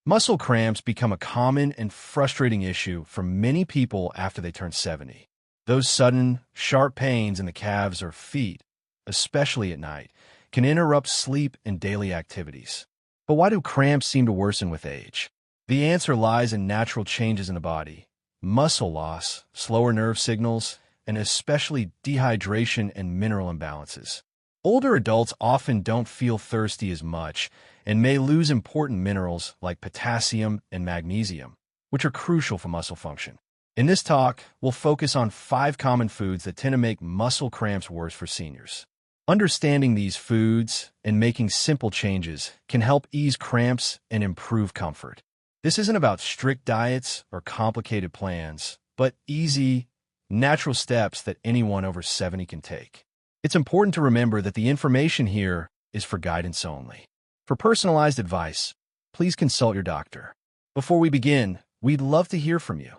Muscle cramps become a common and frustrating issue for many people after they turn 70. Those sudden, sharp pains in the calves or feet, especially at night, can interrupt sleep and daily activities. But why do cramps seem to worsen with age? The answer lies in natural changes in the body: muscle loss, slower nerve signals, and especially dehydration and mineral imbalances. Older adults often don't feel thirsty as much and may lose important minerals like potassium and magnesium, which are crucial for muscle function. In this talk, we'll focus on 5 common foods that tend to make muscle cramps worse for seniors. Understanding these foods and making simple changes can help ease cramps and improve comfort. This isn't about strict diets or complicated plans, but easy, natural steps that anyone over 70 can take. It's important to remember that the information here is for guidance only. For personalized advice, please consult your doctor. Before we begin, we'd love to hear from you.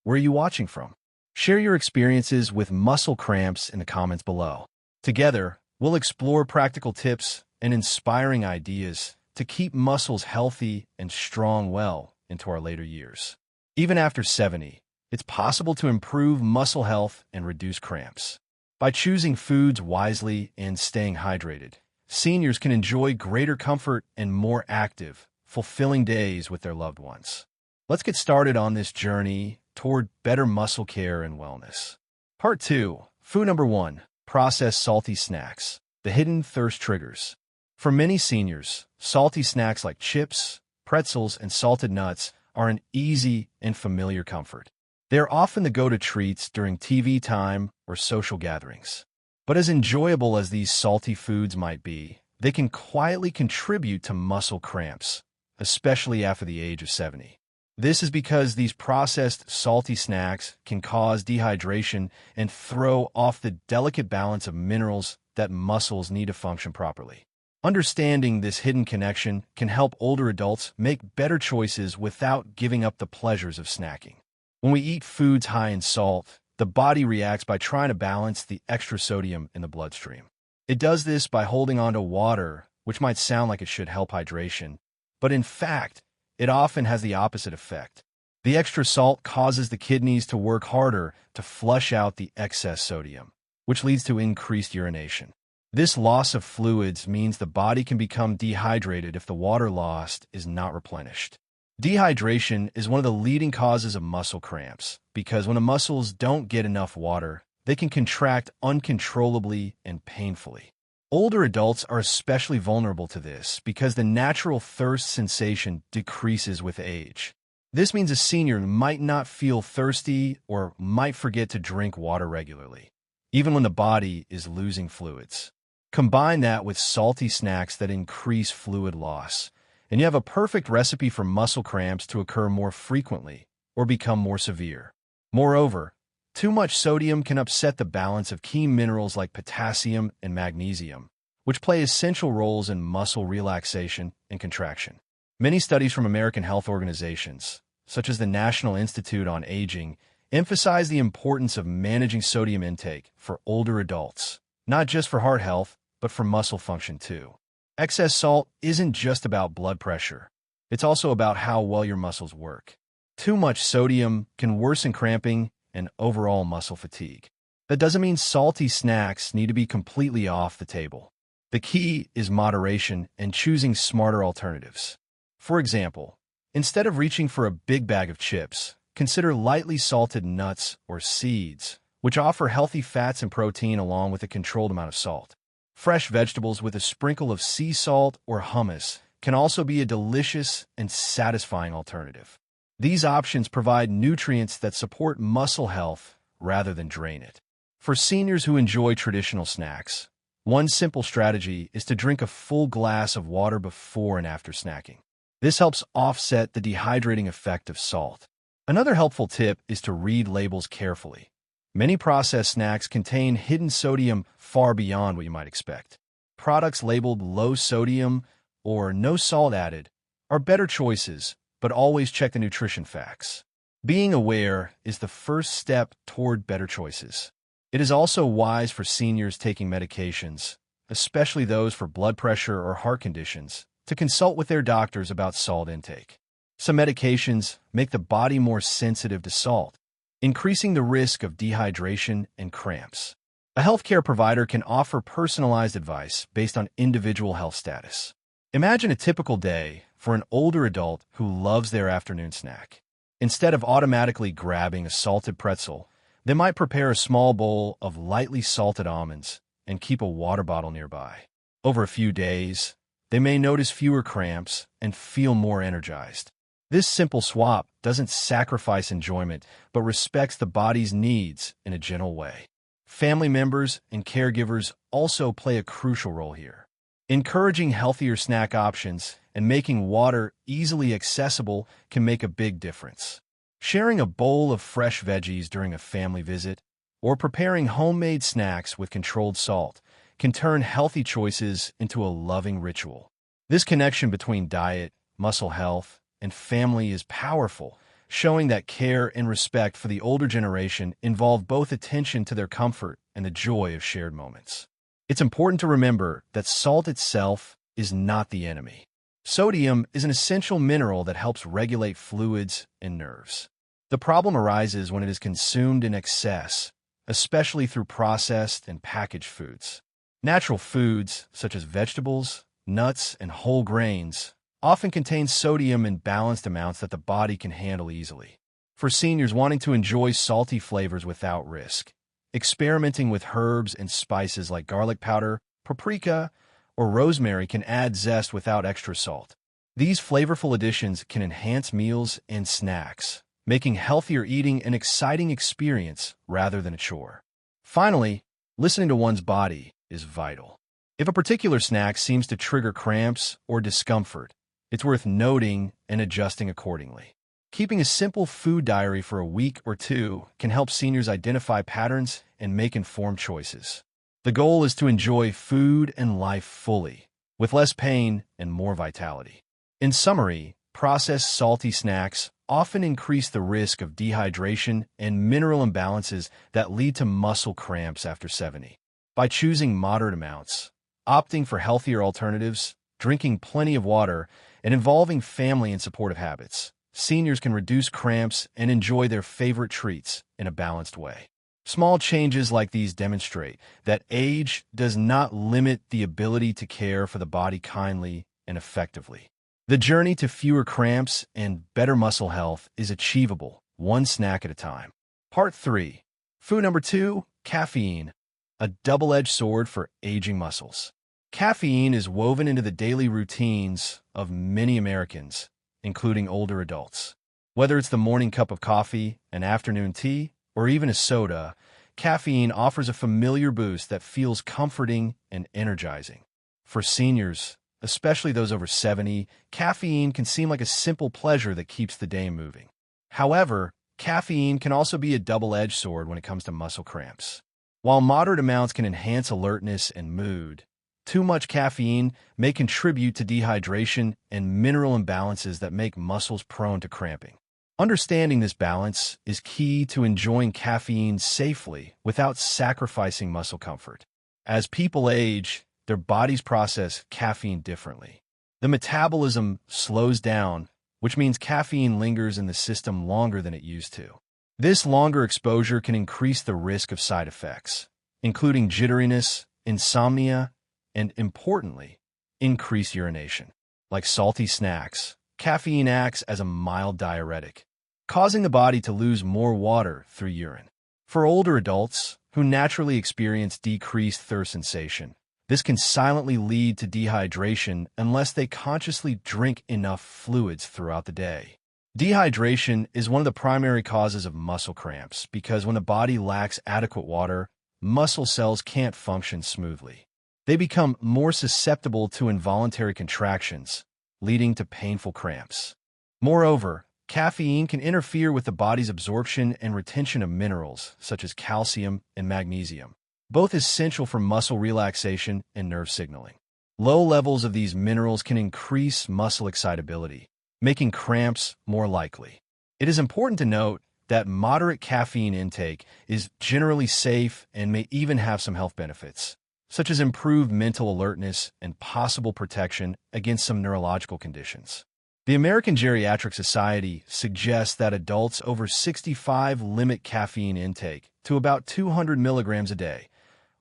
Where are you watching from? Share your experiences with muscle cramps in the comments below. Together, we'll explore practical tips and inspiring ideas to keep muscles healthy and strong well into our later years. Even after 70, it's possible to improve muscle health and reduce cramps. By choosing foods wisely and staying hydrated, seniors can enjoy greater comfort and more active, fulfilling days with their loved ones. Let's get started on this journey toward better muscle care and wellness. Part 2. Food number 1. Processed salty snacks. The hidden thirst triggers. For many seniors, salty snacks like chips, pretzels, and salted nuts are an easy and familiar comfort. They are often the go-to treats during TV time or social gatherings. But as enjoyable as these salty foods might be, they can quietly contribute to muscle cramps, especially after the age of 70. This is because these processed salty snacks can cause dehydration and throw off the delicate balance of minerals that muscles need to function properly. Understanding this hidden connection can help older adults make better choices without giving up the pleasures of snacking. When we eat foods high in salt, the body reacts by trying to balance the extra sodium in the bloodstream. It does this by holding onto water, which might sound like it should help hydration, but in fact, it often has the opposite effect. The extra salt causes the kidneys to work harder to flush out the excess sodium, which leads to increased urination. This loss of fluids means the body can become dehydrated if the water lost is not replenished. Dehydration is one of the leading causes of muscle cramps because when the muscles don't get enough water, they can contract uncontrollably and painfully. Older adults are especially vulnerable to this because the natural thirst sensation decreases with age. This means a senior might not feel thirsty or might forget to drink water regularly, even when the body is losing fluids. Combine that with salty snacks that increase fluid loss, and you have a perfect recipe for muscle cramps to occur more frequently or become more severe. Moreover, too much sodium can upset the balance of key minerals like potassium and magnesium, which play essential roles in muscle relaxation and contraction. Many studies from American health organizations, such as the National Institute on Aging, emphasize the importance of managing sodium intake for older adults, not just for heart health, but for muscle function too. Excess salt isn't just about blood pressure. It's also about how well your muscles work. Too much sodium can worsen cramping and overall muscle fatigue. That doesn't mean salty snacks need to be completely off the table. The key is moderation and choosing smarter alternatives. For example, instead of reaching for a big bag of chips, consider lightly salted nuts or seeds, which offer healthy fats and protein along with a controlled amount of salt. Fresh vegetables with a sprinkle of sea salt or hummus can also be a delicious and satisfying alternative. These options provide nutrients that support muscle health rather than drain it. For seniors who enjoy traditional snacks, one simple strategy is to drink a full glass of water before and after snacking. This helps offset the dehydrating effect of salt. Another helpful tip is to read labels carefully. Many processed snacks contain hidden sodium far beyond what you might expect. Products labeled low sodium or no salt added are better choices, but always check the nutrition facts. Being aware is the first step toward better choices. It is also wise for seniors taking medications, especially those for blood pressure or heart conditions, to consult with their doctors about salt intake. Some medications make the body more sensitive to salt, increasing the risk of dehydration and cramps. A healthcare provider can offer personalized advice based on individual health status. Imagine a typical day for an older adult who loves their afternoon snack. Instead of automatically grabbing a salted pretzel, they might prepare a small bowl of lightly salted almonds and keep a water bottle nearby. Over a few days, they may notice fewer cramps and feel more energized. This simple swap doesn't sacrifice enjoyment, but respects the body's needs in a gentle way. Family members and caregivers also play a crucial role here. Encouraging healthier snack options and making water easily accessible can make a big difference. Sharing a bowl of fresh veggies during a family visit or preparing homemade snacks with controlled salt can turn healthy choices into a loving ritual. This connection between diet, muscle health, and family is powerful, showing that care and respect for the older generation involve both attention to their comfort and the joy of shared moments. It's important to remember that salt itself is not the enemy. Sodium is an essential mineral that helps regulate fluids and nerves. The problem arises when it is consumed in excess, especially through processed and packaged foods. Natural foods, such as vegetables, nuts, and whole grains, often contain sodium in balanced amounts that the body can handle easily. For seniors wanting to enjoy salty flavors without risk, experimenting with herbs and spices like garlic powder, paprika, or rosemary can add zest without extra salt. These flavorful additions can enhance meals and snacks, making healthier eating an exciting experience rather than a chore. Finally, listening to one's body is vital. If a particular snack seems to trigger cramps or discomfort, it's worth noting and adjusting accordingly. Keeping a simple food diary for a week or two can help seniors identify patterns and make informed choices. The goal is to enjoy food and life fully, with less pain and more vitality. In summary, processed salty snacks often increase the risk of dehydration and mineral imbalances that lead to muscle cramps after 70. By choosing moderate amounts, opting for healthier alternatives, drinking plenty of water, and involving family in supportive habits, seniors can reduce cramps and enjoy their favorite treats in a balanced way. Small changes like these demonstrate that age does not limit the ability to care for the body kindly and effectively. The journey to fewer cramps and better muscle health is achievable, one snack at a time. Part 3. Food number 2, caffeine, a double-edged sword for aging muscles. Caffeine is woven into the daily routines of many Americans, including older adults. Whether it's the morning cup of coffee, an afternoon tea, or even a soda, caffeine offers a familiar boost that feels comforting and energizing. For seniors, especially those over 70, caffeine can seem like a simple pleasure that keeps the day moving. However, caffeine can also be a double-edged sword when it comes to muscle cramps. While moderate amounts can enhance alertness and mood, too much caffeine may contribute to dehydration and mineral imbalances that make muscles prone to cramping. Understanding this balance is key to enjoying caffeine safely without sacrificing muscle comfort. As people age, their bodies process caffeine differently. The metabolism slows down, which means caffeine lingers in the system longer than it used to. This longer exposure can increase the risk of side effects, including jitteriness, insomnia, and, importantly, increased urination. Like salty snacks, caffeine acts as a mild diuretic, causing the body to lose more water through urine. For older adults, who naturally experience decreased thirst sensation, this can silently lead to dehydration unless they consciously drink enough fluids throughout the day. Dehydration is one of the primary causes of muscle cramps because when the body lacks adequate water, muscle cells can't function smoothly. They become more susceptible to involuntary contractions, leading to painful cramps. Moreover, caffeine can interfere with the body's absorption and retention of minerals, such as calcium and magnesium, both essential for muscle relaxation and nerve signaling. Low levels of these minerals can increase muscle excitability, making cramps more likely. It is important to note that moderate caffeine intake is generally safe and may even have some health benefits, such as improved mental alertness and possible protection against some neurological conditions. The American Geriatric Society suggests that adults over 65 limit caffeine intake to about 200 milligrams a day,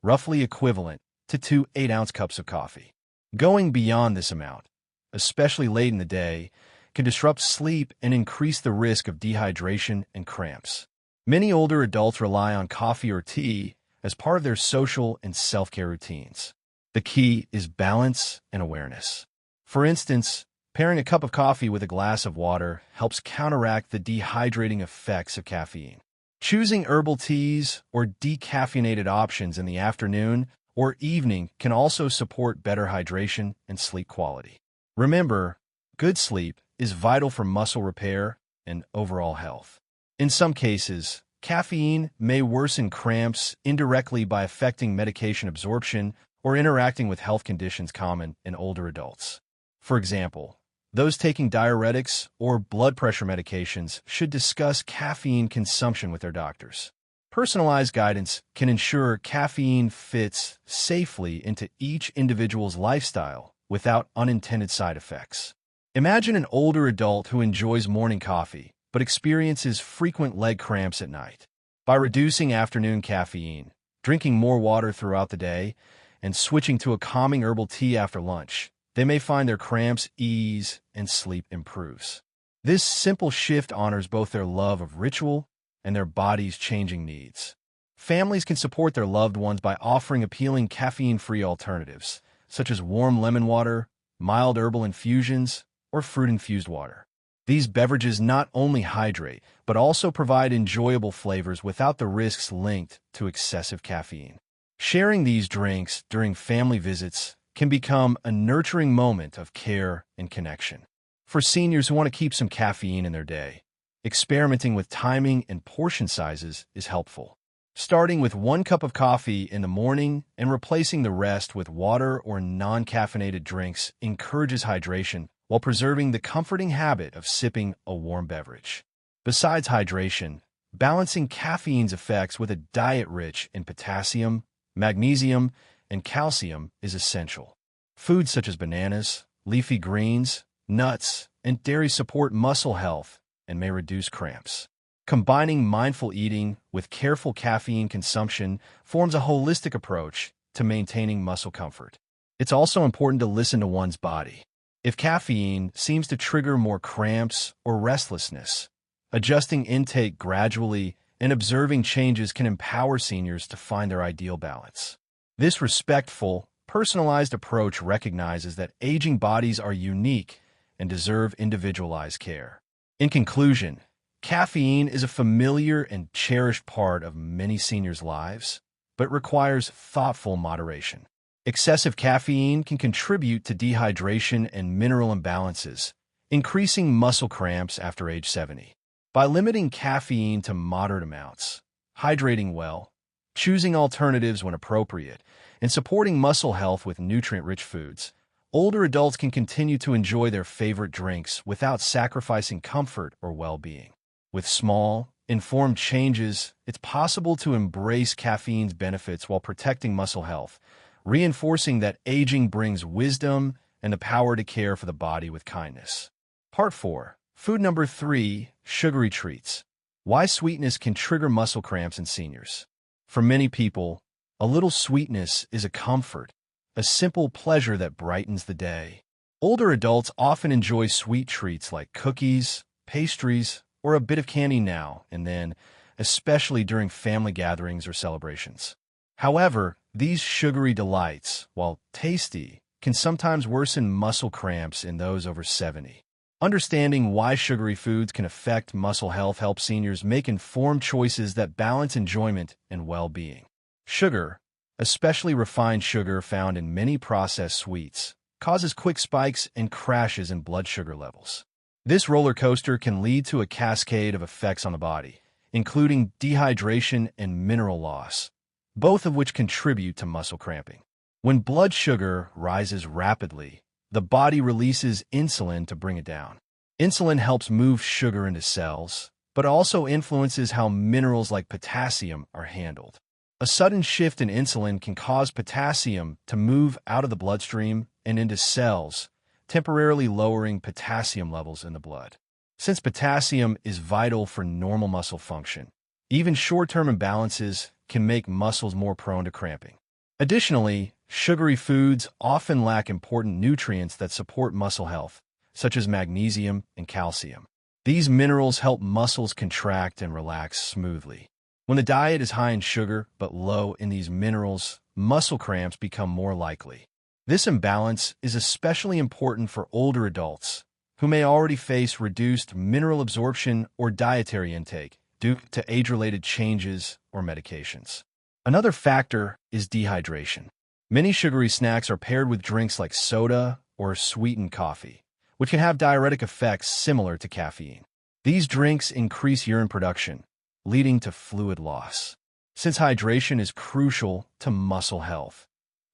roughly equivalent to 2 8-ounce cups of coffee. Going beyond this amount, especially late in the day, can disrupt sleep and increase the risk of dehydration and cramps. Many older adults rely on coffee or tea as part of their social and self-care routines. The key is balance and awareness. For instance, pairing a cup of coffee with a glass of water helps counteract the dehydrating effects of caffeine. Choosing herbal teas or decaffeinated options in the afternoon or evening can also support better hydration and sleep quality. Remember, good sleep is vital for muscle repair and overall health. In some cases, caffeine may worsen cramps indirectly by affecting medication absorption or interacting with health conditions common in older adults. For example, those taking diuretics or blood pressure medications should discuss caffeine consumption with their doctors. Personalized guidance can ensure caffeine fits safely into each individual's lifestyle without unintended side effects. Imagine an older adult who enjoys morning coffee but experiences frequent leg cramps at night. By reducing afternoon caffeine, drinking more water throughout the day, and switching to a calming herbal tea after lunch, they may find their cramps ease and sleep improves. This simple shift honors both their love of ritual and their body's changing needs. Families can support their loved ones by offering appealing caffeine-free alternatives, such as warm lemon water, mild herbal infusions, or fruit-infused water. These beverages not only hydrate, but also provide enjoyable flavors without the risks linked to excessive caffeine. Sharing these drinks during family visits can become a nurturing moment of care and connection. For seniors who want to keep some caffeine in their day, experimenting with timing and portion sizes is helpful. Starting with 1 cup of coffee in the morning and replacing the rest with water or non-caffeinated drinks encourages hydration while preserving the comforting habit of sipping a warm beverage. Besides hydration, balancing caffeine's effects with a diet rich in potassium, magnesium, and calcium is essential. Foods such as bananas, leafy greens, nuts, and dairy support muscle health and may reduce cramps. Combining mindful eating with careful caffeine consumption forms a holistic approach to maintaining muscle comfort. It's also important to listen to one's body. If caffeine seems to trigger more cramps or restlessness, adjusting intake gradually and observing changes can empower seniors to find their ideal balance. This respectful, personalized approach recognizes that aging bodies are unique and deserve individualized care. In conclusion, caffeine is a familiar and cherished part of many seniors' lives, but requires thoughtful moderation. Excessive caffeine can contribute to dehydration and mineral imbalances, increasing muscle cramps after age 70. By limiting caffeine to moderate amounts, hydrating well, choosing alternatives when appropriate, and supporting muscle health with nutrient-rich foods, older adults can continue to enjoy their favorite drinks without sacrificing comfort or well-being. With small, informed changes, it's possible to embrace caffeine's benefits while protecting muscle health, reinforcing that aging brings wisdom and the power to care for the body with kindness. Part 4. Food number 3, sugary treats. Why sweetness can trigger muscle cramps in seniors. For many people, a little sweetness is a comfort, a simple pleasure that brightens the day. Older adults often enjoy sweet treats like cookies, pastries, or a bit of candy now and then, especially during family gatherings or celebrations. However, these sugary delights, while tasty, can sometimes worsen muscle cramps in those over 70. Understanding why sugary foods can affect muscle health helps seniors make informed choices that balance enjoyment and well-being. Sugar, especially refined sugar found in many processed sweets, causes quick spikes and crashes in blood sugar levels. This roller coaster can lead to a cascade of effects on the body, including dehydration and mineral loss, both of which contribute to muscle cramping. When blood sugar rises rapidly, the body releases insulin to bring it down. Insulin helps move sugar into cells, but also influences how minerals like potassium are handled. A sudden shift in insulin can cause potassium to move out of the bloodstream and into cells, temporarily lowering potassium levels in the blood. Since potassium is vital for normal muscle function, even short-term imbalances can make muscles more prone to cramping. Additionally, sugary foods often lack important nutrients that support muscle health, such as magnesium and calcium. These minerals help muscles contract and relax smoothly. When the diet is high in sugar but low in these minerals, muscle cramps become more likely. This imbalance is especially important for older adults who may already face reduced mineral absorption or dietary intake due to age-related changes or medications. Another factor is dehydration. Many sugary snacks are paired with drinks like soda or sweetened coffee, which can have diuretic effects similar to caffeine. These drinks increase urine production, leading to fluid loss. Since hydration is crucial to muscle health,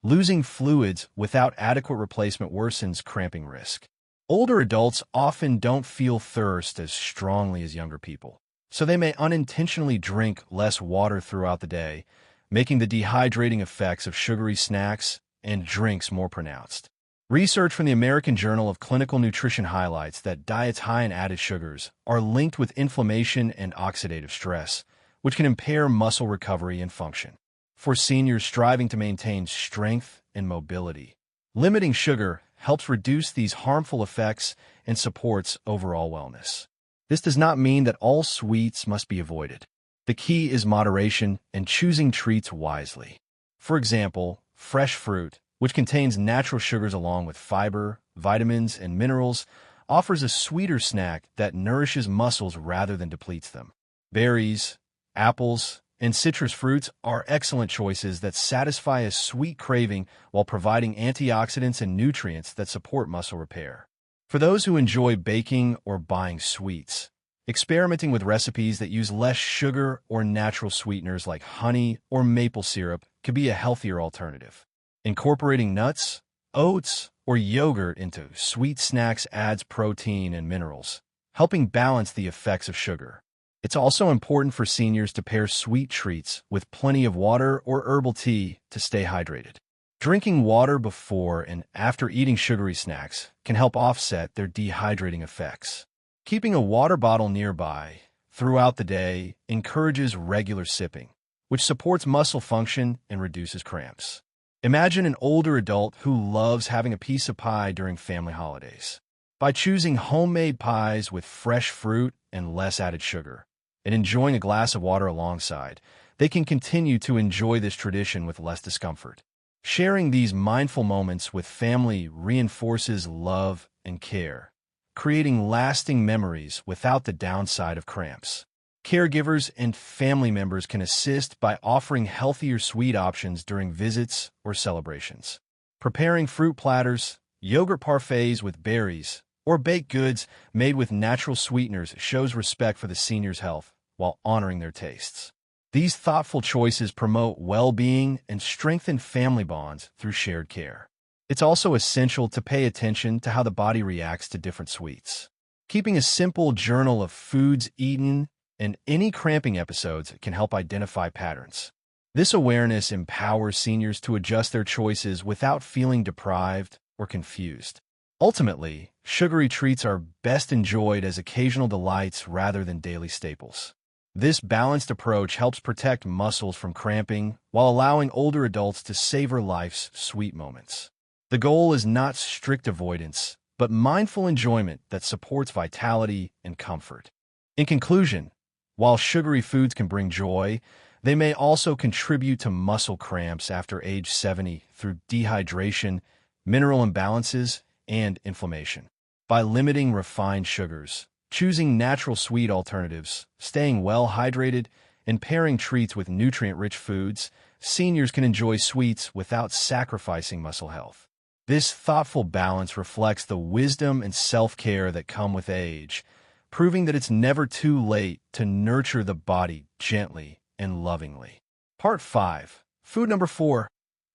losing fluids without adequate replacement worsens cramping risk. Older adults often don't feel thirst as strongly as younger people, so they may unintentionally drink less water throughout the day, making the dehydrating effects of sugary snacks and drinks more pronounced. Research from the American Journal of Clinical Nutrition highlights that diets high in added sugars are linked with inflammation and oxidative stress, which can impair muscle recovery and function. For seniors striving to maintain strength and mobility, limiting sugar helps reduce these harmful effects and supports overall wellness. This does not mean that all sweets must be avoided. The key is moderation and choosing treats wisely. For example, fresh fruit, which contains natural sugars along with fiber, vitamins, and minerals, offers a sweeter snack that nourishes muscles rather than depletes them. Berries, apples, and citrus fruits are excellent choices that satisfy a sweet craving while providing antioxidants and nutrients that support muscle repair. For those who enjoy baking or buying sweets, experimenting with recipes that use less sugar or natural sweeteners like honey or maple syrup could be a healthier alternative. Incorporating nuts, oats, or yogurt into sweet snacks adds protein and minerals, helping balance the effects of sugar. It's also important for seniors to pair sweet treats with plenty of water or herbal tea to stay hydrated. Drinking water before and after eating sugary snacks can help offset their dehydrating effects. Keeping a water bottle nearby throughout the day encourages regular sipping, which supports muscle function and reduces cramps. Imagine an older adult who loves having a piece of pie during family holidays. By choosing homemade pies with fresh fruit and less added sugar, and enjoying a glass of water alongside, they can continue to enjoy this tradition with less discomfort. Sharing these mindful moments with family reinforces love and care, creating lasting memories without the downside of cramps. Caregivers and family members can assist by offering healthier sweet options during visits or celebrations. Preparing fruit platters, yogurt parfaits with berries, or baked goods made with natural sweeteners shows respect for the senior's health while honoring their tastes. These thoughtful choices promote well-being and strengthen family bonds through shared care. It's also essential to pay attention to how the body reacts to different sweets. Keeping a simple journal of foods eaten and any cramping episodes can help identify patterns. This awareness empowers seniors to adjust their choices without feeling deprived or confused. Ultimately, sugary treats are best enjoyed as occasional delights rather than daily staples. This balanced approach helps protect muscles from cramping while allowing older adults to savor life's sweet moments. The goal is not strict avoidance, but mindful enjoyment that supports vitality and comfort. In conclusion, while sugary foods can bring joy, they may also contribute to muscle cramps after age 70 through dehydration, mineral imbalances, and inflammation. By limiting refined sugars, choosing natural sweet alternatives, staying well hydrated, and pairing treats with nutrient-rich foods, seniors can enjoy sweets without sacrificing muscle health. This thoughtful balance reflects the wisdom and self-care that come with age, proving that it's never too late to nurture the body gently and lovingly. Part 5. Food number 4.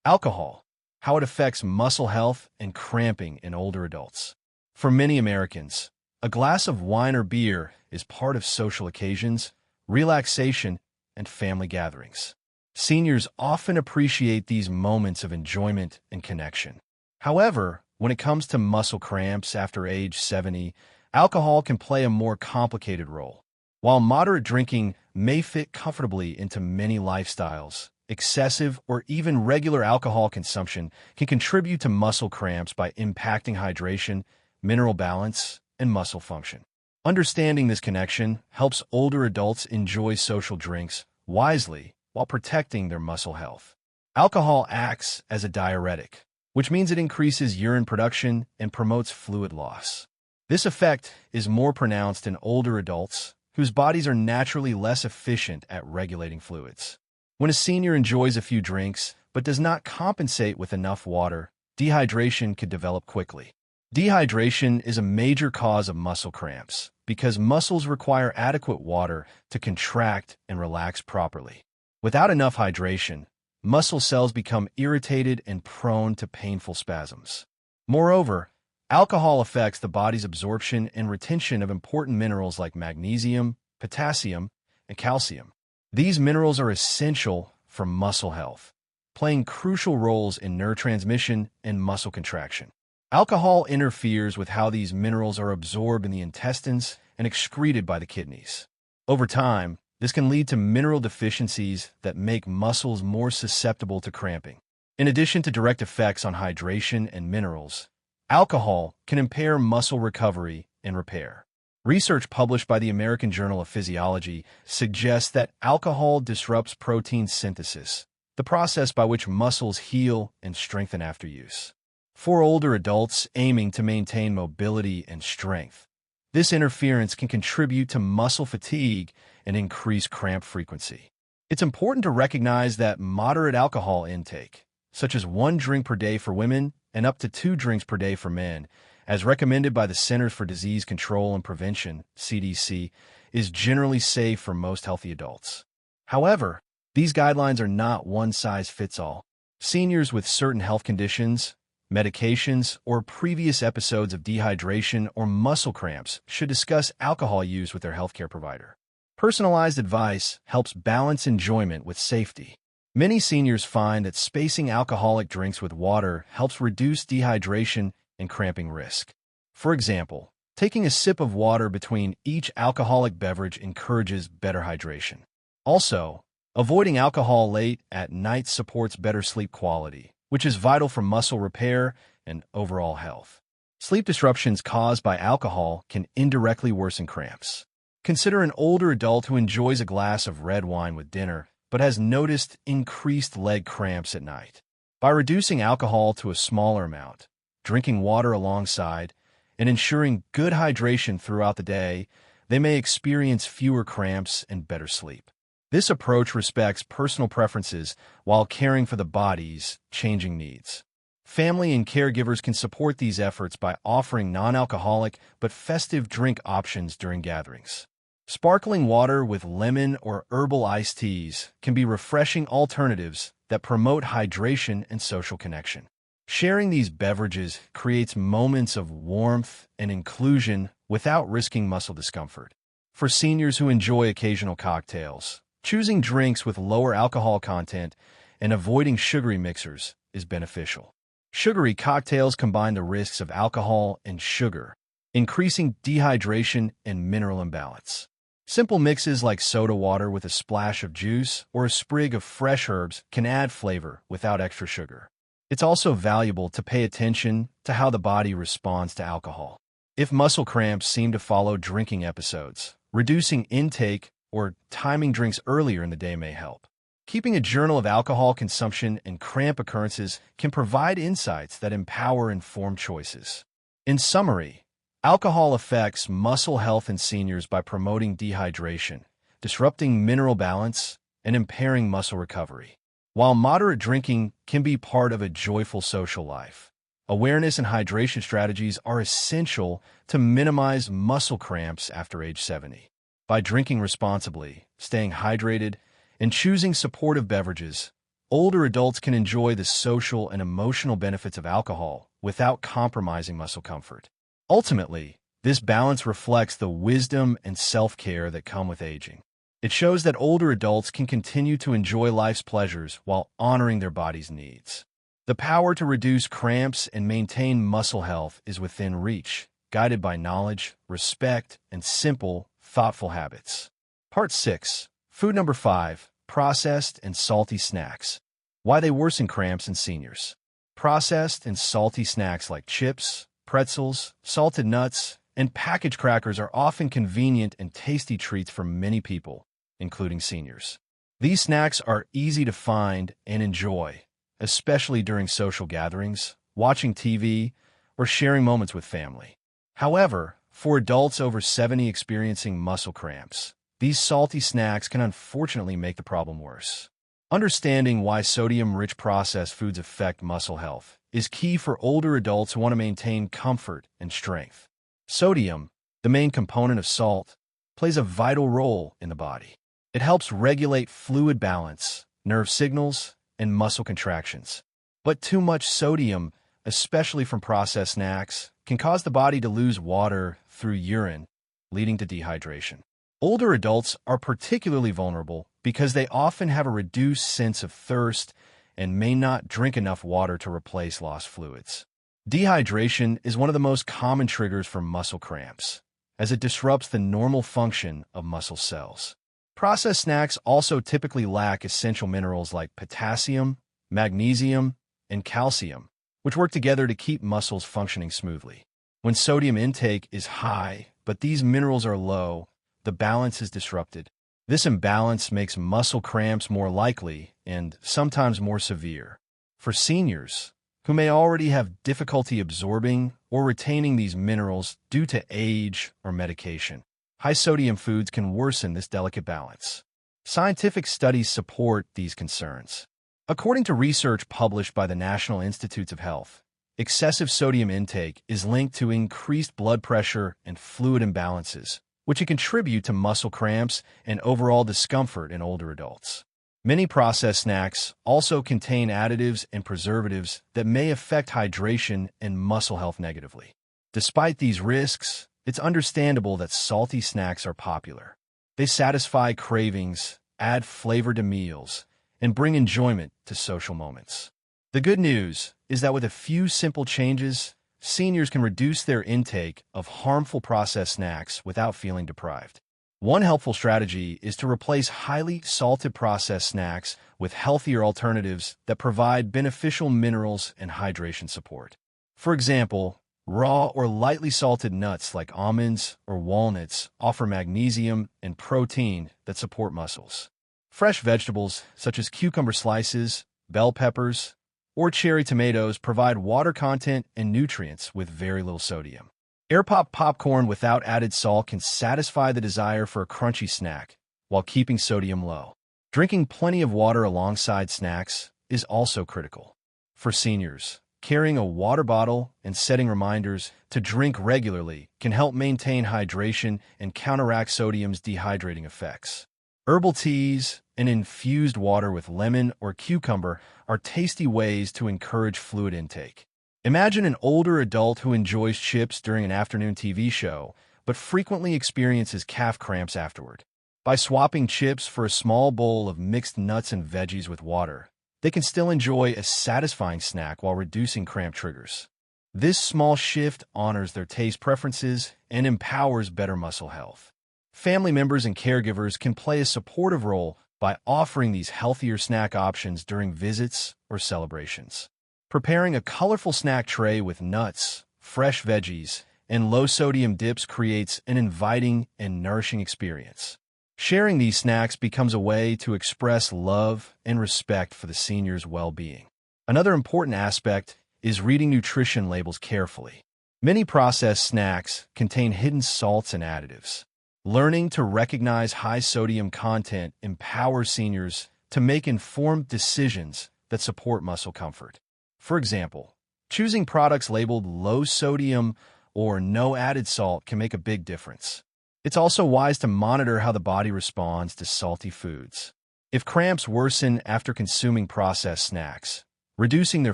Alcohol. How it affects muscle health and cramping in older adults. For many Americans, a glass of wine or beer is part of social occasions, relaxation, and family gatherings. Seniors often appreciate these moments of enjoyment and connection. However, when it comes to muscle cramps after age 70, alcohol can play a more complicated role. While moderate drinking may fit comfortably into many lifestyles, excessive or even regular alcohol consumption can contribute to muscle cramps by impacting hydration, mineral balance, and muscle function. Understanding this connection helps older adults enjoy social drinks wisely while protecting their muscle health. Alcohol acts as a diuretic, which means it increases urine production and promotes fluid loss. This effect is more pronounced in older adults whose bodies are naturally less efficient at regulating fluids. When a senior enjoys a few drinks but does not compensate with enough water, dehydration could develop quickly. Dehydration is a major cause of muscle cramps because muscles require adequate water to contract and relax properly. Without enough hydration, muscle cells become irritated and prone to painful spasms. Moreover, alcohol affects the body's absorption and retention of important minerals like magnesium, potassium, and calcium. These minerals are essential for muscle health, playing crucial roles in neurotransmission and muscle contraction. Alcohol interferes with how these minerals are absorbed in the intestines and excreted by the kidneys. Over time, this can lead to mineral deficiencies that make muscles more susceptible to cramping. In addition to direct effects on hydration and minerals, alcohol can impair muscle recovery and repair. Research published by the American Journal of Physiology suggests that alcohol disrupts protein synthesis, the process by which muscles heal and strengthen after use. For older adults aiming to maintain mobility and strength, this interference can contribute to muscle fatigue and increase cramp frequency. It's important to recognize that moderate alcohol intake, such as 1 drink per day for women and up to 2 drinks per day for men, as recommended by the Centers for Disease Control and Prevention, CDC, is generally safe for most healthy adults. However, these guidelines are not one-size-fits-all. Seniors with certain health conditions, medications, or previous episodes of dehydration or muscle cramps should discuss alcohol use with their healthcare provider. Personalized advice helps balance enjoyment with safety. Many seniors find that spacing alcoholic drinks with water helps reduce dehydration and cramping risk. For example, taking a sip of water between each alcoholic beverage encourages better hydration. Also, avoiding alcohol late at night supports better sleep quality, which is vital for muscle repair and overall health. Sleep disruptions caused by alcohol can indirectly worsen cramps. Consider an older adult who enjoys a glass of red wine with dinner but has noticed increased leg cramps at night. By reducing alcohol to a smaller amount, drinking water alongside, and ensuring good hydration throughout the day, they may experience fewer cramps and better sleep. This approach respects personal preferences while caring for the body's changing needs. Family and caregivers can support these efforts by offering non-alcoholic but festive drink options during gatherings. Sparkling water with lemon or herbal iced teas can be refreshing alternatives that promote hydration and social connection. Sharing these beverages creates moments of warmth and inclusion without risking muscle discomfort. For seniors who enjoy occasional cocktails, choosing drinks with lower alcohol content and avoiding sugary mixers is beneficial. Sugary cocktails combine the risks of alcohol and sugar, increasing dehydration and mineral imbalance. Simple mixes like soda water with a splash of juice or a sprig of fresh herbs can add flavor without extra sugar. It's also valuable to pay attention to how the body responds to alcohol. If muscle cramps seem to follow drinking episodes, reducing intake or timing drinks earlier in the day may help. Keeping a journal of alcohol consumption and cramp occurrences can provide insights that empower informed choices. In summary, alcohol affects muscle health in seniors by promoting dehydration, disrupting mineral balance, and impairing muscle recovery. While moderate drinking can be part of a joyful social life, awareness and hydration strategies are essential to minimize muscle cramps after age 70. By drinking responsibly, staying hydrated, and choosing supportive beverages, older adults can enjoy the social and emotional benefits of alcohol without compromising muscle comfort. Ultimately, this balance reflects the wisdom and self-care that come with aging. It shows that older adults can continue to enjoy life's pleasures while honoring their body's needs. The power to reduce cramps and maintain muscle health is within reach, guided by knowledge, respect, and simple, thoughtful habits. Part 6. Food number 5. Processed and salty snacks. Why they worsen cramps in seniors. Processed and salty snacks like chips, pretzels, salted nuts, and packaged crackers are often convenient and tasty treats for many people, including seniors. These snacks are easy to find and enjoy, especially during social gatherings, watching TV, or sharing moments with family. However, for adults over 70 experiencing muscle cramps, these salty snacks can unfortunately make the problem worse. Understanding why sodium-rich processed foods affect muscle health is key for older adults who want to maintain comfort and strength. Sodium, the main component of salt, plays a vital role in the body. It helps regulate fluid balance, nerve signals, and muscle contractions. But too much sodium, especially from processed snacks, can cause the body to lose water through urine, leading to dehydration. Older adults are particularly vulnerable because they often have a reduced sense of thirst and may not drink enough water to replace lost fluids. Dehydration is one of the most common triggers for muscle cramps, as it disrupts the normal function of muscle cells. Processed snacks also typically lack essential minerals like potassium, magnesium, and calcium, which work together to keep muscles functioning smoothly. When sodium intake is high, but these minerals are low, the balance is disrupted. This imbalance makes muscle cramps more likely and sometimes more severe. For seniors, who may already have difficulty absorbing or retaining these minerals due to age or medication, high-sodium foods can worsen this delicate balance. Scientific studies support these concerns. According to research published by the National Institutes of Health, excessive sodium intake is linked to increased blood pressure and fluid imbalances, which can contribute to muscle cramps and overall discomfort in older adults. Many processed snacks also contain additives and preservatives that may affect hydration and muscle health negatively. Despite these risks, it's understandable that salty snacks are popular. They satisfy cravings, add flavor to meals, and bring enjoyment to social moments. The good news is that with a few simple changes, seniors can reduce their intake of harmful processed snacks without feeling deprived. One helpful strategy is to replace highly salted processed snacks with healthier alternatives that provide beneficial minerals and hydration support. For example, raw or lightly salted nuts like almonds or walnuts offer magnesium and protein that support muscles. Fresh vegetables such as cucumber slices, bell peppers, or cherry tomatoes provide water content and nutrients with very little sodium. Air-popped popcorn without added salt can satisfy the desire for a crunchy snack while keeping sodium low. Drinking plenty of water alongside snacks is also critical. For seniors, carrying a water bottle and setting reminders to drink regularly can help maintain hydration and counteract sodium's dehydrating effects. Herbal teas and infused water with lemon or cucumber are tasty ways to encourage fluid intake. Imagine an older adult who enjoys chips during an afternoon TV show, but frequently experiences calf cramps afterward. By swapping chips for a small bowl of mixed nuts and veggies with water, they can still enjoy a satisfying snack while reducing cramp triggers. This small shift honors their taste preferences and empowers better muscle health. Family members and caregivers can play a supportive role by offering these healthier snack options during visits or celebrations. Preparing a colorful snack tray with nuts, fresh veggies, and low-sodium dips creates an inviting and nourishing experience. Sharing these snacks becomes a way to express love and respect for the senior's well-being. Another important aspect is reading nutrition labels carefully. Many processed snacks contain hidden salts and additives. Learning to recognize high-sodium content empowers seniors to make informed decisions that support muscle comfort. For example, choosing products labeled low sodium or no added salt can make a big difference. It's also wise to monitor how the body responds to salty foods. If cramps worsen after consuming processed snacks, reducing their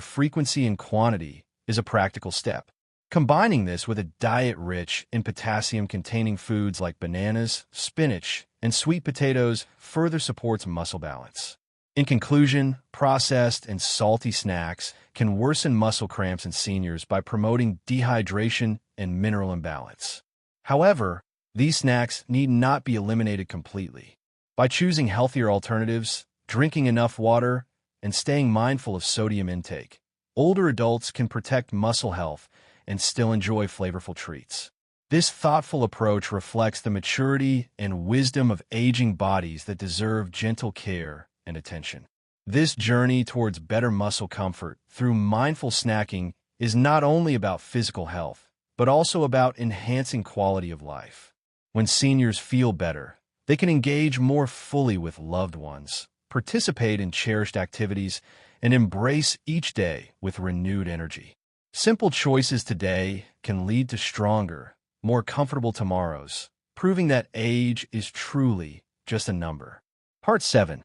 frequency and quantity is a practical step. Combining this with a diet rich in potassium-containing foods like bananas, spinach, and sweet potatoes further supports muscle balance. In conclusion, processed and salty snacks can worsen muscle cramps in seniors by promoting dehydration and mineral imbalance. However, these snacks need not be eliminated completely. By choosing healthier alternatives, drinking enough water, and staying mindful of sodium intake, older adults can protect muscle health and still enjoy flavorful treats. This thoughtful approach reflects the maturity and wisdom of aging bodies that deserve gentle care and attention. This journey towards better muscle comfort through mindful snacking is not only about physical health, but also about enhancing quality of life. When seniors feel better, they can engage more fully with loved ones, participate in cherished activities, and embrace each day with renewed energy. Simple choices today can lead to stronger, more comfortable tomorrows, proving that age is truly just a number. Part 7.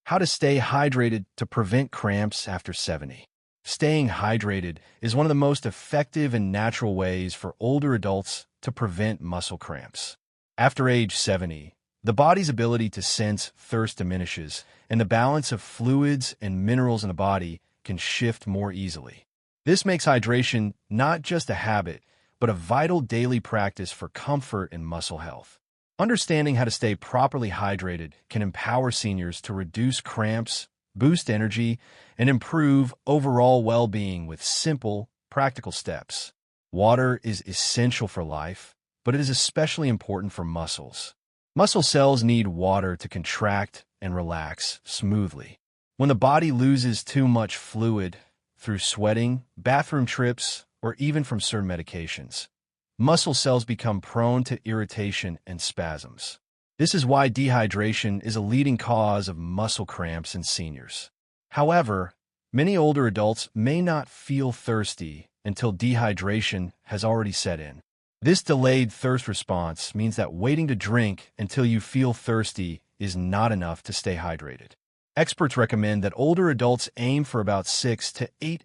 How to stay hydrated to prevent cramps after 70. Staying hydrated is one of the most effective and natural ways for older adults to prevent muscle cramps. After age 70, the body's ability to sense thirst diminishes, and the balance of fluids and minerals in the body can shift more easily. This makes hydration not just a habit, but a vital daily practice for comfort and muscle health. Understanding how to stay properly hydrated can empower seniors to reduce cramps, boost energy, and improve overall well-being with simple, practical steps. Water is essential for life, but it is especially important for muscles. Muscle cells need water to contract and relax smoothly. When the body loses too much fluid through sweating, bathroom trips, or even from certain medications, muscle cells become prone to irritation and spasms. This is why dehydration is a leading cause of muscle cramps in seniors. However, many older adults may not feel thirsty until dehydration has already set in. This delayed thirst response means that waiting to drink until you feel thirsty is not enough to stay hydrated. Experts recommend that older adults aim for about 6 to 8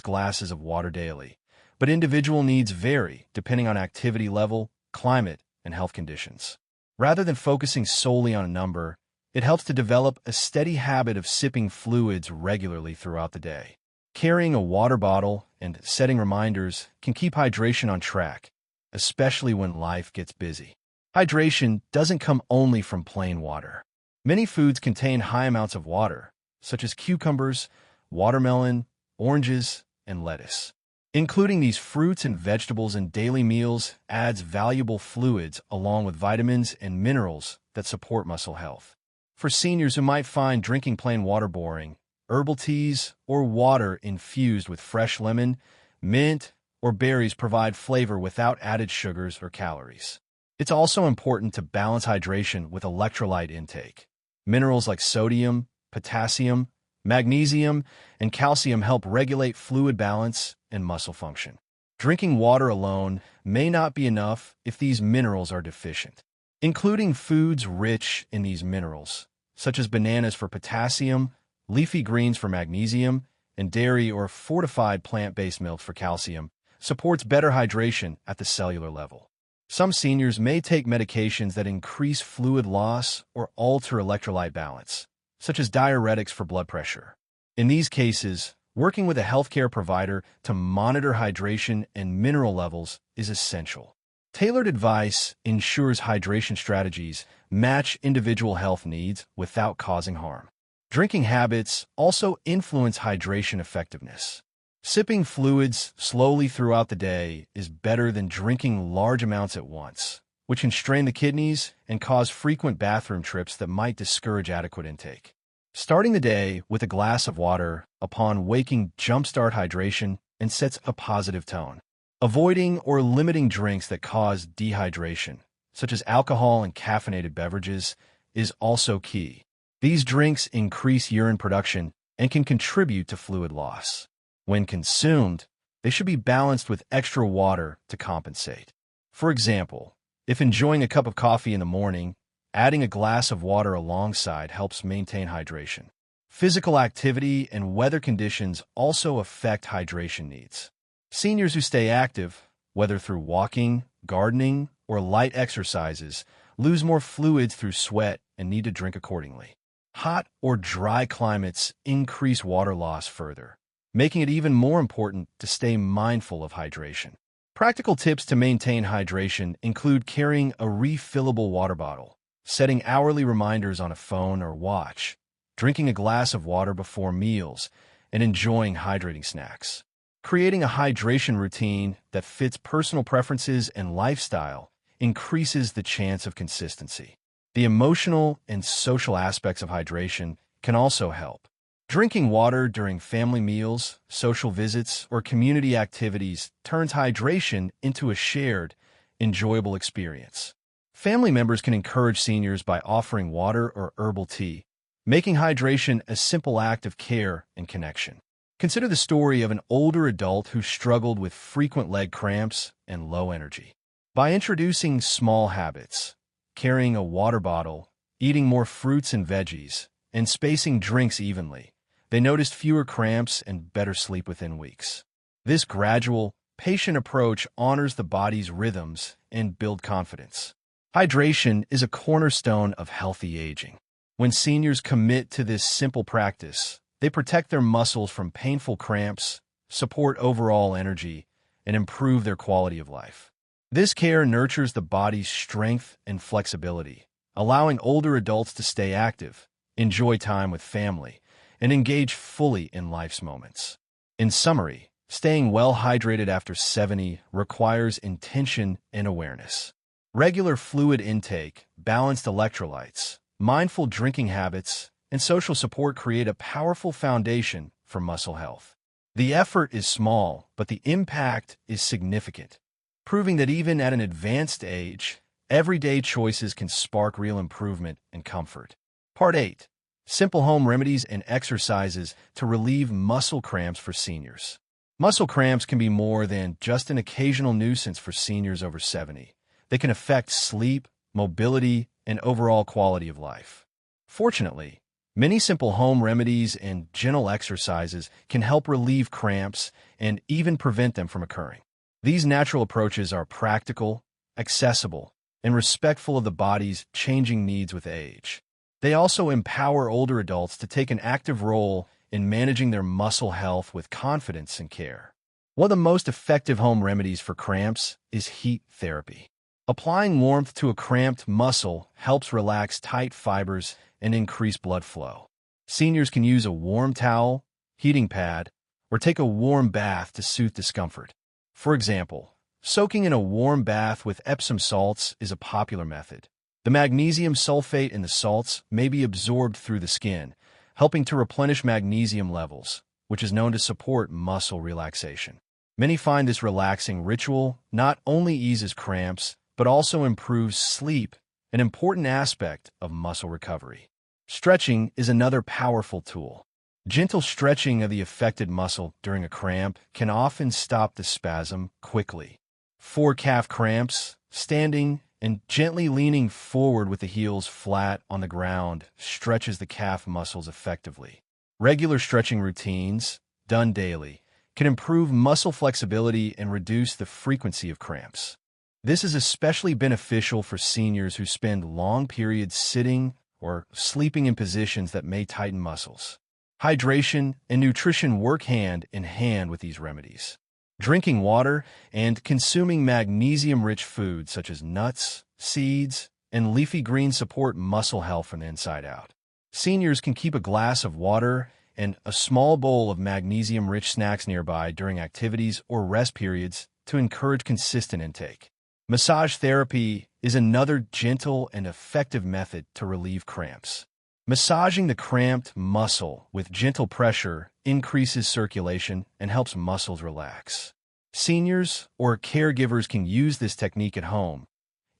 glasses of water daily, but individual needs vary depending on activity level, climate, and health conditions. Rather than focusing solely on a number, it helps to develop a steady habit of sipping fluids regularly throughout the day. Carrying a water bottle and setting reminders can keep hydration on track, especially when life gets busy. Hydration doesn't come only from plain water. Many foods contain high amounts of water, such as cucumbers, watermelon, oranges, and lettuce. Including these fruits and vegetables in daily meals adds valuable fluids along with vitamins and minerals that support muscle health. For seniors who might find drinking plain water boring, herbal teas or water infused with fresh lemon, mint, or berries provide flavor without added sugars or calories. It's also important to balance hydration with electrolyte intake. Minerals like sodium, potassium, magnesium, and calcium help regulate fluid balance and muscle function. Drinking water alone may not be enough if these minerals are deficient. Including foods rich in these minerals, such as bananas for potassium, leafy greens for magnesium, and dairy or fortified plant-based milk for calcium, supports better hydration at the cellular level. Some seniors may take medications that increase fluid loss or alter electrolyte balance, such as diuretics for blood pressure. In these cases, working with a healthcare provider to monitor hydration and mineral levels is essential. Tailored advice ensures hydration strategies match individual health needs without causing harm. Drinking habits also influence hydration effectiveness. Sipping fluids slowly throughout the day is better than drinking large amounts at once, which can strain the kidneys and cause frequent bathroom trips that might discourage adequate intake. Starting the day with a glass of water upon waking jumpstart hydration and sets a positive tone. Avoiding or limiting drinks that cause dehydration, such as alcohol and caffeinated beverages, is also key. These drinks increase urine production and can contribute to fluid loss. When consumed, they should be balanced with extra water to compensate. For example, if enjoying a cup of coffee in the morning, adding a glass of water alongside helps maintain hydration. Physical activity and weather conditions also affect hydration needs. Seniors who stay active, whether through walking, gardening, or light exercises, lose more fluids through sweat and need to drink accordingly. Hot or dry climates increase water loss further, making it even more important to stay mindful of hydration. Practical tips to maintain hydration include carrying a refillable water bottle, setting hourly reminders on a phone or watch, drinking a glass of water before meals, and enjoying hydrating snacks. Creating a hydration routine that fits personal preferences and lifestyle increases the chance of consistency. The emotional and social aspects of hydration can also help. Drinking water during family meals, social visits, or community activities turns hydration into a shared, enjoyable experience. Family members can encourage seniors by offering water or herbal tea, making hydration a simple act of care and connection. Consider the story of an older adult who struggled with frequent leg cramps and low energy. By introducing small habits, carrying a water bottle, eating more fruits and veggies, and spacing drinks evenly, they noticed fewer cramps and better sleep within weeks. This gradual, patient approach honors the body's rhythms and builds confidence. Hydration is a cornerstone of healthy aging. When seniors commit to this simple practice, they protect their muscles from painful cramps, support overall energy, and improve their quality of life. This care nurtures the body's strength and flexibility, allowing older adults to stay active, enjoy time with family, and engage fully in life's moments. In summary, staying well hydrated after 70 requires intention and awareness. Regular fluid intake, balanced electrolytes, mindful drinking habits, and social support create a powerful foundation for muscle health. The effort is small, but the impact is significant, proving that even at an advanced age, everyday choices can spark real improvement and comfort. Part 8. Simple home remedies and exercises to relieve muscle cramps for seniors. Muscle cramps can be more than just an occasional nuisance for seniors over 70. They can affect sleep, mobility, and overall quality of life. Fortunately, many simple home remedies and gentle exercises can help relieve cramps and even prevent them from occurring. These natural approaches are practical, accessible, and respectful of the body's changing needs with age. They also empower older adults to take an active role in managing their muscle health with confidence and care. One of the most effective home remedies for cramps is heat therapy. Applying warmth to a cramped muscle helps relax tight fibers and increase blood flow. Seniors can use a warm towel, heating pad, or take a warm bath to soothe discomfort. For example, soaking in a warm bath with Epsom salts is a popular method. The magnesium sulfate in the salts may be absorbed through the skin, helping to replenish magnesium levels, which is known to support muscle relaxation. Many find this relaxing ritual not only eases cramps, but also improves sleep, an important aspect of muscle recovery. Stretching is another powerful tool. Gentle stretching of the affected muscle during a cramp can often stop the spasm quickly. For calf cramps, standing and gently leaning forward with the heels flat on the ground stretches the calf muscles effectively. Regular stretching routines, done daily, can improve muscle flexibility and reduce the frequency of cramps. This is especially beneficial for seniors who spend long periods sitting or sleeping in positions that may tighten muscles. Hydration and nutrition work hand in hand with these remedies. Drinking water and consuming magnesium-rich foods such as nuts, seeds, and leafy greens support muscle health from the inside out. Seniors can keep a glass of water and a small bowl of magnesium-rich snacks nearby during activities or rest periods to encourage consistent intake. Massage therapy is another gentle and effective method to relieve cramps. Massaging the cramped muscle with gentle pressure increases circulation and helps muscles relax. Seniors or caregivers can use this technique at home,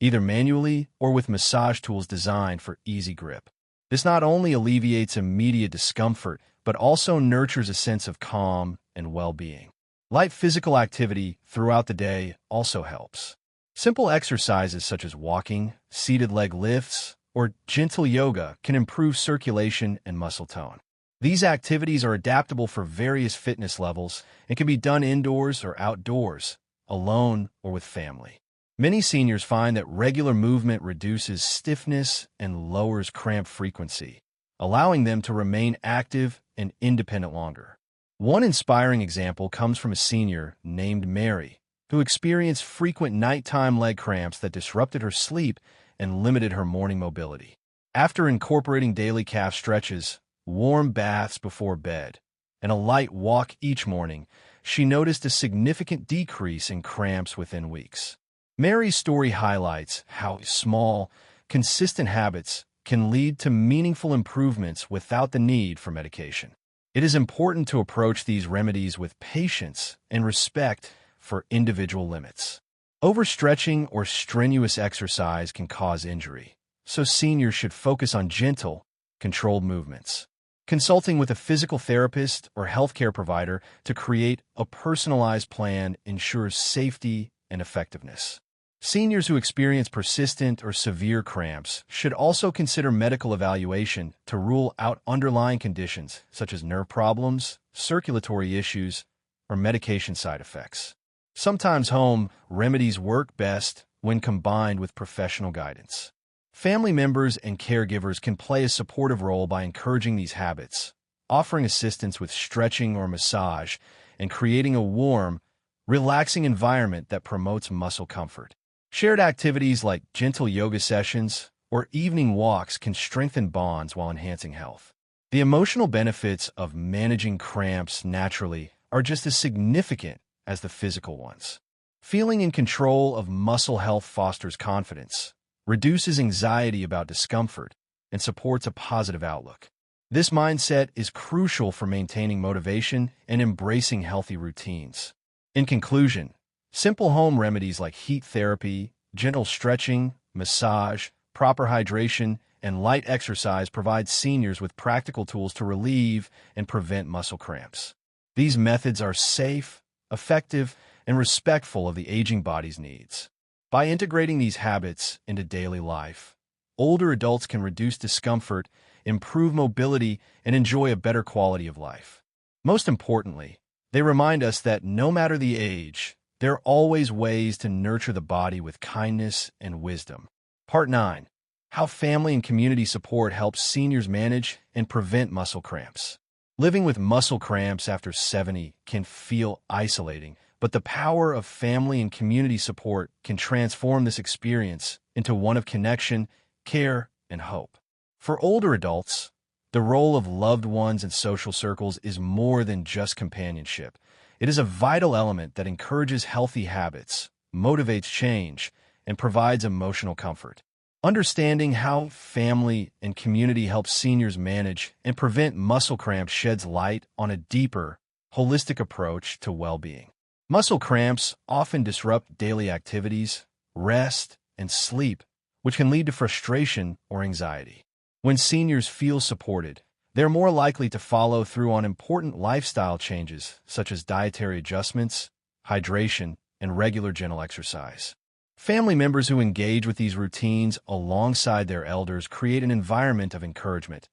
either manually or with massage tools designed for easy grip. This not only alleviates immediate discomfort, but also nurtures a sense of calm and well-being. Light physical activity throughout the day also helps. Simple exercises such as walking, seated leg lifts, or gentle yoga can improve circulation and muscle tone. These activities are adaptable for various fitness levels and can be done indoors or outdoors, alone or with family. Many seniors find that regular movement reduces stiffness and lowers cramp frequency, allowing them to remain active and independent longer. One inspiring example comes from a senior named Mary, who experienced frequent nighttime leg cramps that disrupted her sleep and limited her morning mobility. After incorporating daily calf stretches, warm baths before bed, and a light walk each morning, she noticed a significant decrease in cramps within weeks. Mary's story highlights how small, consistent habits can lead to meaningful improvements without the need for medication. It is important to approach these remedies with patience and respect for individual limits. Overstretching or strenuous exercise can cause injury, so seniors should focus on gentle, controlled movements. Consulting with a physical therapist or healthcare provider to create a personalized plan ensures safety and effectiveness. Seniors who experience persistent or severe cramps should also consider medical evaluation to rule out underlying conditions such as nerve problems, circulatory issues, or medication side effects. Sometimes home remedies work best when combined with professional guidance. Family members and caregivers can play a supportive role by encouraging these habits, offering assistance with stretching or massage, and creating a warm, relaxing environment that promotes muscle comfort. Shared activities like gentle yoga sessions or evening walks can strengthen bonds while enhancing health. The emotional benefits of managing cramps naturally are just as significant as the physical ones. Feeling in control of muscle health fosters confidence, reduces anxiety about discomfort, and supports a positive outlook. This mindset is crucial for maintaining motivation and embracing healthy routines. In conclusion, simple home remedies like heat therapy, gentle stretching, massage, proper hydration, and light exercise provide seniors with practical tools to relieve and prevent muscle cramps. These methods are safe, effective, and respectful of the aging body's needs. By integrating these habits into daily life, older adults can reduce discomfort, improve mobility, and enjoy a better quality of life. Most importantly, they remind us that no matter the age, there are always ways to nurture the body with kindness and wisdom. Part 9. How family and community support helps seniors manage and prevent muscle cramps. Living with muscle cramps after 70 can feel isolating, but the power of family and community support can transform this experience into one of connection, care, and hope. For older adults, the role of loved ones and social circles is more than just companionship. It is a vital element that encourages healthy habits, motivates change, and provides emotional comfort. Understanding how family and community help seniors manage and prevent muscle cramps sheds light on a deeper, holistic approach to well-being. Muscle cramps often disrupt daily activities, rest, and sleep, which can lead to frustration or anxiety. When seniors feel supported, they're more likely to follow through on important lifestyle changes such as dietary adjustments, hydration, and regular gentle exercise. Family members who engage with these routines alongside their elders create an environment of encouragement,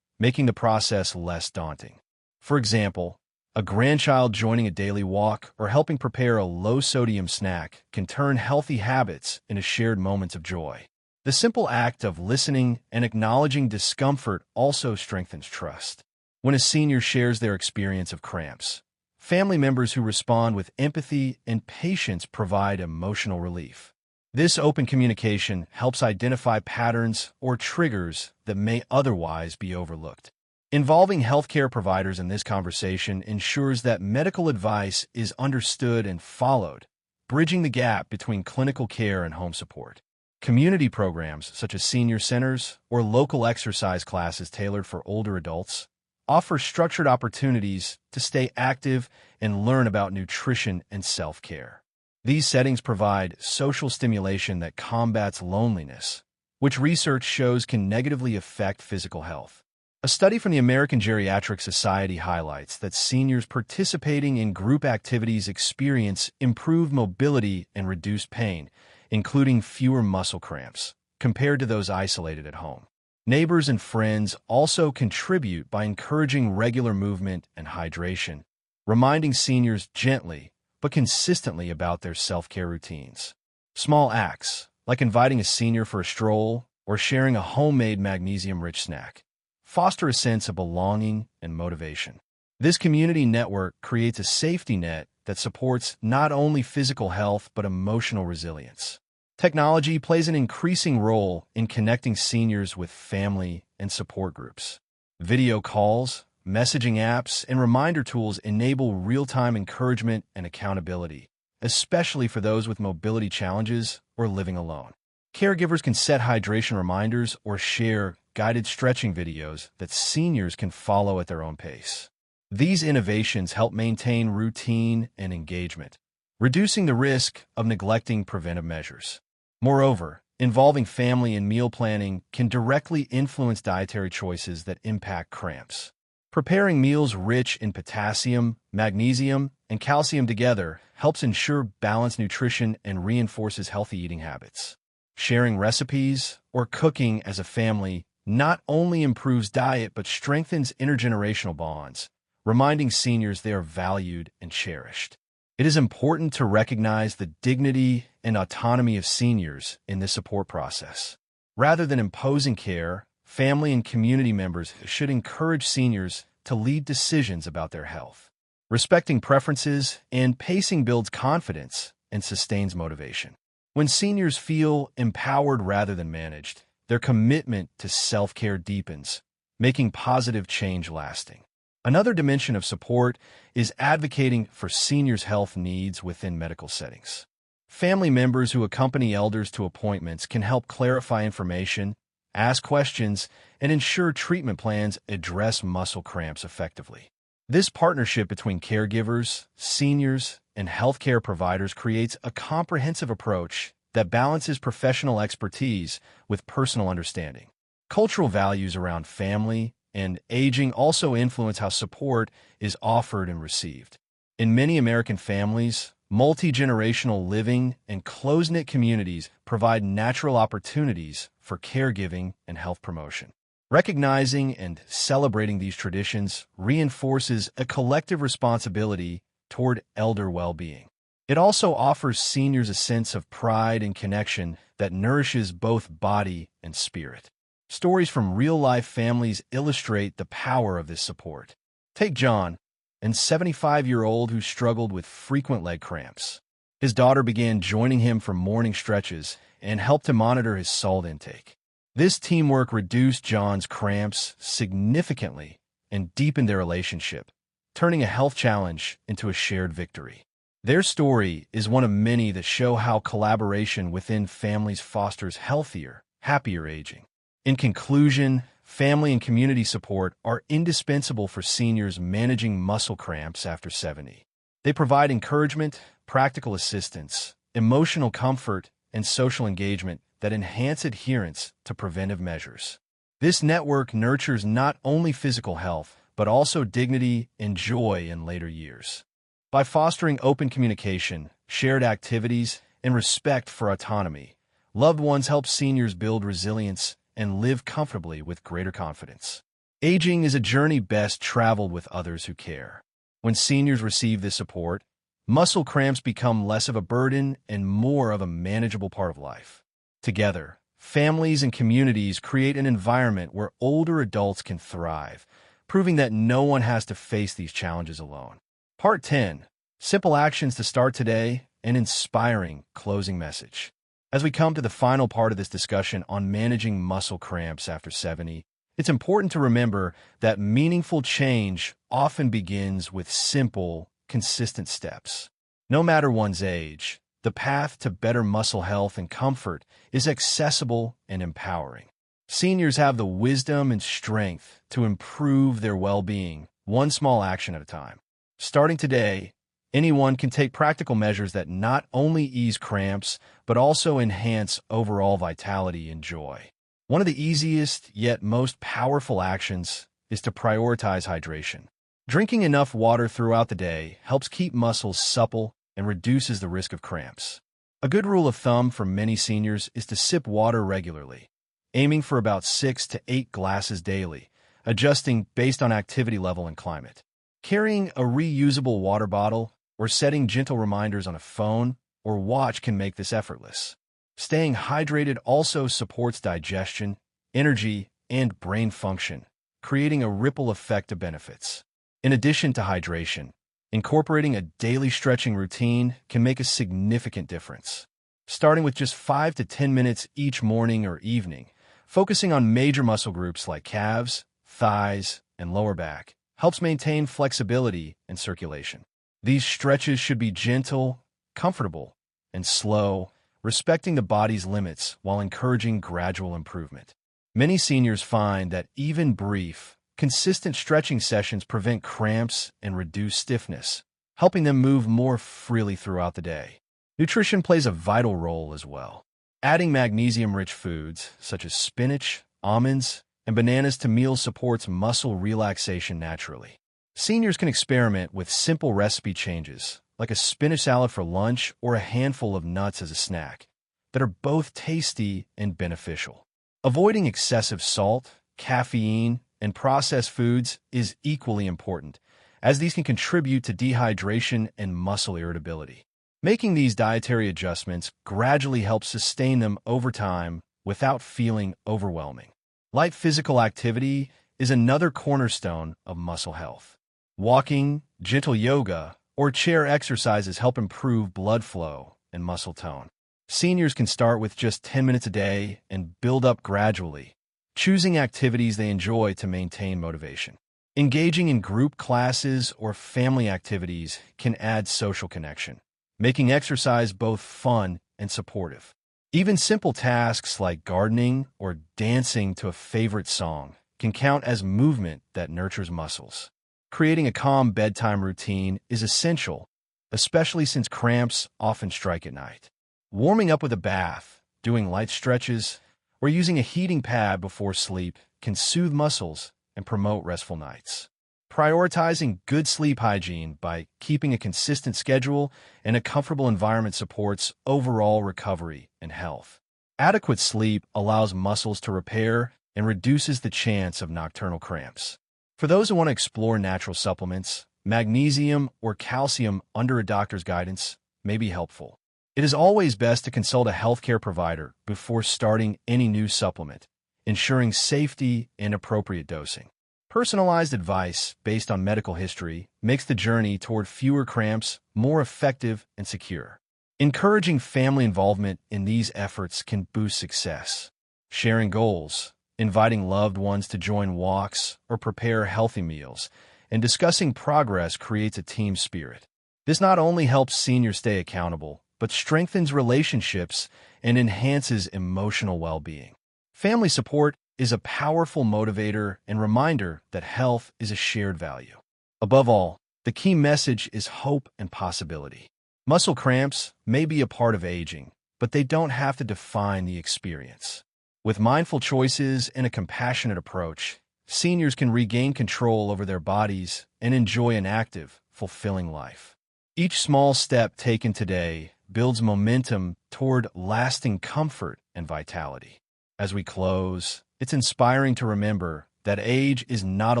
making the process less daunting. For example, a grandchild joining a daily walk or helping prepare a low-sodium snack can turn healthy habits into shared moments of joy. The simple act of listening and acknowledging discomfort also strengthens trust. When a senior shares their experience of cramps, family members who respond with empathy and patience provide emotional relief. This open communication helps identify patterns or triggers that may otherwise be overlooked. Involving healthcare providers in this conversation ensures that medical advice is understood and followed, bridging the gap between clinical care and home support. Community programs such as senior centers or local exercise classes tailored for older adults offer structured opportunities to stay active and learn about nutrition and self-care. These settings provide social stimulation that combats loneliness, which research shows can negatively affect physical health. A study from the American Geriatric Society highlights that seniors participating in group activities experience improved mobility and reduced pain, including fewer muscle cramps, compared to those isolated at home. Neighbors and friends also contribute by encouraging regular movement and hydration, reminding seniors gently but consistently about their self-care routines. Small acts, like inviting a senior for a stroll or sharing a homemade magnesium-rich snack, foster a sense of belonging and motivation. This community network creates a safety net that supports not only physical health but emotional resilience. Technology plays an increasing role in connecting seniors with family and support groups. Video calls, messaging apps, and reminder tools enable real-time encouragement and accountability, especially for those with mobility challenges or living alone. Caregivers can set hydration reminders or share guided stretching videos that seniors can follow at their own pace. These innovations help maintain routine and engagement, reducing the risk of neglecting preventive measures. Moreover, involving family in meal planning can directly influence dietary choices that impact cramps. Preparing meals rich in potassium, magnesium, and calcium together helps ensure balanced nutrition and reinforces healthy eating habits. Sharing recipes or cooking as a family not only improves diet but strengthens intergenerational bonds, reminding seniors they are valued and cherished. It is important to recognize the dignity and autonomy of seniors in this support process. Rather than imposing care, family and community members should encourage seniors to lead decisions about their health. Respecting preferences and pacing builds confidence and sustains motivation. When seniors feel empowered rather than managed, their commitment to self-care deepens, making positive change lasting. Another dimension of support is advocating for seniors' health needs within medical settings. Family members who accompany elders to appointments can help clarify information, ask questions, and ensure treatment plans address muscle cramps effectively. This partnership between caregivers, seniors, and healthcare providers creates a comprehensive approach that balances professional expertise with personal understanding. Cultural values around family and aging also influence how support is offered and received. In many American families, multi-generational living and close-knit communities provide natural opportunities for caregiving and health promotion. Recognizing and celebrating these traditions reinforces a collective responsibility toward elder well-being. It also offers seniors a sense of pride and connection that nourishes both body and spirit. Stories from real-life families illustrate the power of this support. Take John, a 75-year-old who struggled with frequent leg cramps. His daughter began joining him for morning stretches and helped him monitor his salt intake. This teamwork reduced John's cramps significantly and deepened their relationship, turning a health challenge into a shared victory. Their story is one of many that show how collaboration within families fosters healthier, happier aging. In conclusion, family and community support are indispensable for seniors managing muscle cramps after 70. They provide encouragement, practical assistance, emotional comfort, and social engagement that enhance adherence to preventive measures. This network nurtures not only physical health, but also dignity and joy in later years. By fostering open communication, shared activities, and respect for autonomy, loved ones help seniors build resilience and live comfortably with greater confidence. Aging is a journey best traveled with others who care. When seniors receive this support, muscle cramps become less of a burden and more of a manageable part of life. Together, families and communities create an environment where older adults can thrive, proving that no one has to face these challenges alone. Part 10. Simple actions to start today, an inspiring closing message. As we come to the final part of this discussion on managing muscle cramps after 70, it's important to remember that meaningful change often begins with simple, consistent steps. No matter one's age, the path to better muscle health and comfort is accessible and empowering. Seniors have the wisdom and strength to improve their well-being, one small action at a time. Starting today, anyone can take practical measures that not only ease cramps, but also enhance overall vitality and joy. One of the easiest yet most powerful actions is to prioritize hydration. Drinking enough water throughout the day helps keep muscles supple and reduces the risk of cramps. A good rule of thumb for many seniors is to sip water regularly, aiming for about 6 to 8 glasses daily, adjusting based on activity level and climate. Carrying a reusable water bottle or setting gentle reminders on a phone or watch can make this effortless. Staying hydrated also supports digestion, energy, and brain function, creating a ripple effect of benefits. In addition to hydration, incorporating a daily stretching routine can make a significant difference. Starting with just 5 to 10 minutes each morning or evening, focusing on major muscle groups like calves, thighs, and lower back helps maintain flexibility and circulation. These stretches should be gentle, comfortable, and slow, respecting the body's limits while encouraging gradual improvement. Many seniors find that even brief, consistent stretching sessions prevent cramps and reduce stiffness, helping them move more freely throughout the day. Nutrition plays a vital role as well. Adding magnesium-rich foods, such as spinach, almonds, and bananas to meals supports muscle relaxation naturally. Seniors can experiment with simple recipe changes, like a spinach salad for lunch or a handful of nuts as a snack, that are both tasty and beneficial. Avoiding excessive salt, caffeine, and processed foods is equally important, as these can contribute to dehydration and muscle irritability. Making these dietary adjustments gradually helps sustain them over time without feeling overwhelming. Light physical activity is another cornerstone of muscle health. Walking, gentle yoga, or chair exercises help improve blood flow and muscle tone. Seniors can start with just 10 minutes a day and build up gradually, choosing activities they enjoy to maintain motivation. Engaging in group classes or family activities can add social connection, making exercise both fun and supportive. Even simple tasks like gardening or dancing to a favorite song can count as movement that nurtures muscles. Creating a calm bedtime routine is essential, especially since cramps often strike at night. Warming up with a bath, doing light stretches, or using a heating pad before sleep can soothe muscles and promote restful nights. Prioritizing good sleep hygiene by keeping a consistent schedule and a comfortable environment supports overall recovery and health. Adequate sleep allows muscles to repair and reduces the chance of nocturnal cramps. For those who want to explore natural supplements, magnesium or calcium under a doctor's guidance may be helpful. It is always best to consult a healthcare provider before starting any new supplement, ensuring safety and appropriate dosing. Personalized advice based on medical history makes the journey toward fewer cramps more effective and secure. Encouraging family involvement in these efforts can boost success. Sharing goals, inviting loved ones to join walks or prepare healthy meals, and discussing progress creates a team spirit. This not only helps seniors stay accountable, but strengthens relationships and enhances emotional well-being. Family support is a powerful motivator and reminder that health is a shared value. Above all, the key message is hope and possibility. Muscle cramps may be a part of aging, but they don't have to define the experience. With mindful choices and a compassionate approach, seniors can regain control over their bodies and enjoy an active, fulfilling life. Each small step taken today builds momentum toward lasting comfort and vitality. As we close, it's inspiring to remember that age is not a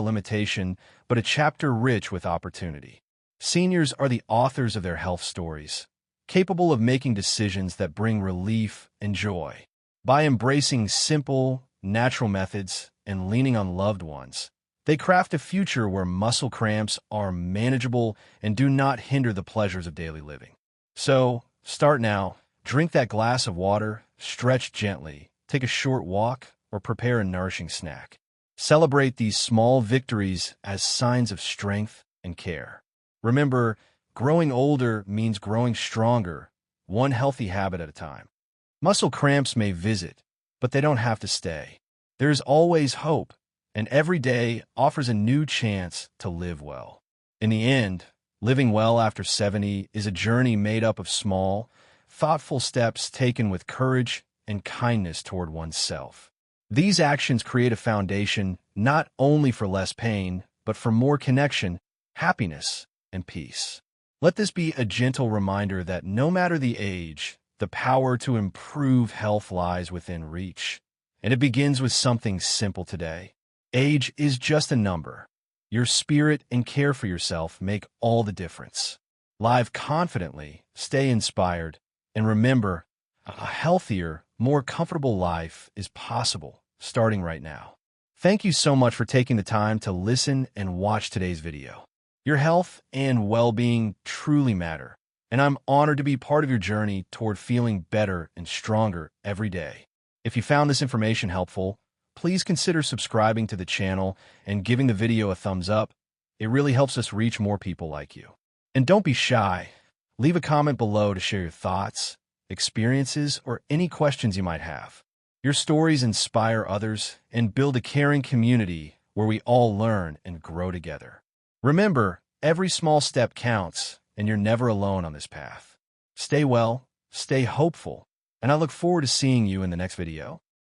limitation, but a chapter rich with opportunity. Seniors are the authors of their health stories, capable of making decisions that bring relief and joy. By embracing simple, natural methods and leaning on loved ones, they craft a future where muscle cramps are manageable and do not hinder the pleasures of daily living. So, start now. Drink that glass of water, stretch gently, take a short walk, or prepare a nourishing snack. Celebrate these small victories as signs of strength and care. Remember, growing older means growing stronger, one healthy habit at a time. Muscle cramps may visit, but they don't have to stay. There is always hope, and every day offers a new chance to live well. In the end, living well after 70 is a journey made up of small, thoughtful steps taken with courage and kindness toward oneself. These actions create a foundation not only for less pain, but for more connection, happiness, and peace. Let this be a gentle reminder that no matter the age, the power to improve health lies within reach. And it begins with something simple today. Age is just a number. Your spirit and care for yourself make all the difference. Live confidently, stay inspired, and remember, a healthier, more comfortable life is possible, starting right now. Thank you so much for taking the time to listen and watch today's video. Your health and well-being truly matter, and I'm honored to be part of your journey toward feeling better and stronger every day. If you found this information helpful, please consider subscribing to the channel and giving the video a thumbs up. It really helps us reach more people like you. And don't be shy. Leave a comment below to share your thoughts, experiences, or any questions you might have. Your stories inspire others and build a caring community where we all learn and grow together. Remember, every small step counts, and you're never alone on this path. Stay well, stay hopeful, and I look forward to seeing you in the next video.